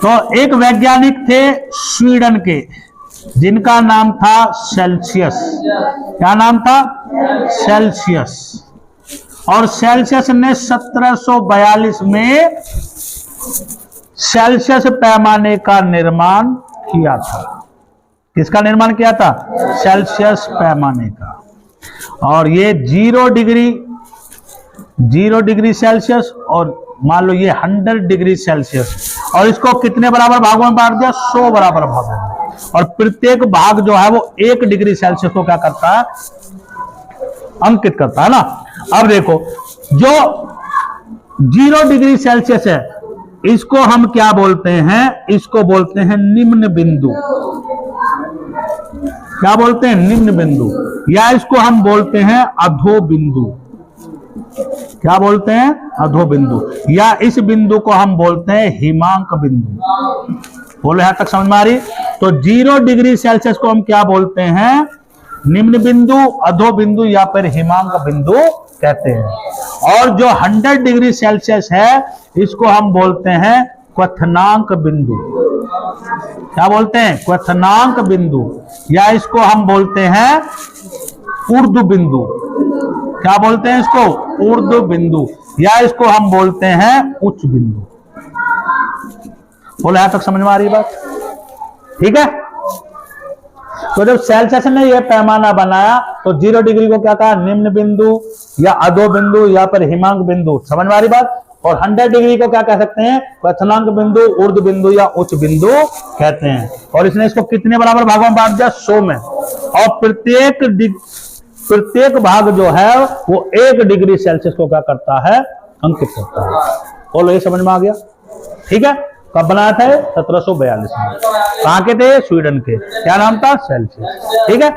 तो एक वैज्ञानिक थे स्वीडन के, जिनका नाम था सेल्सियस। क्या नाम था? सेल्सियस। और सेल्सियस ने 1742 में सेल्सियस पैमाने का निर्माण किया था। किसका निर्माण किया था? सेल्सियस पैमाने का। और ये 0 डिग्री सेल्सियस और मान लो ये 100 डिग्री सेल्सियस, और इसको कितने बराबर भागों में बांट दिया? 100 बराबर भागों में। और प्रत्येक भाग जो है वो 1 डिग्री सेल्सियस को क्या करता है? अंकित करता है ना। अब देखो, जो 0 डिग्री सेल्सियस है इसको हम क्या बोलते हैं? इसको बोलते हैं निम्न बिंदु। क्या बोलते हैं? निम्न बिंदु। या इसको हम बोलते हैं अधो बिंदु। क्या बोलते हैं? अधो बिंदु। या इस बिंदु को हम बोलते हैं हिमांक बिंदु। बोलो यहां तक समझ में आ रही? तो 0 डिग्री सेल्सियस को हम क्या बोलते हैं? निम्न बिंदु, अधो बिंदु या फिर हिमांक बिंदु कहते हैं। और जो 100 डिग्री सेल्सियस है इसको हम बोलते हैं क्वथनांक बिंदु। क्या बोलते हैं? क्वथनांक बिंदु। या इसको हम बोलते हैं ऊर्ध्व बिंदु। क्या बोलते हैं इसको? ऊर्ध्व बिंदु। या इसको हम बोलते हैं उच्च बिंदु। बोलो यहां तक समझ में आ रही बात? ठीक है। तो जब सेल्सियस ने यह पैमाना बनाया तो 0 डिग्री को क्या कहा? निम्न बिंदु या अधो बिंदु या फिर हिमांक बिंदु। समझ में आ रही बात? और 100 डिग्री को क्या कह सकते हैं? क्वथनांक बिंदु, ऊर्ध्व बिंदु या उच्च बिंदु कहते हैं। और इसने इसको कितने बराबर भागों में बांट दिया? 100 में। और प्रत्येक भाग जो है वो 1 डिग्री सेल्सियस को क्या करता है? अंकित करता है। बोलो ये समझ में आ गया? ठीक है। कब बनाया था? 1742 में। कहां के थे? स्वीडन के। क्या नाम था? सेल्सियस। ठीक है।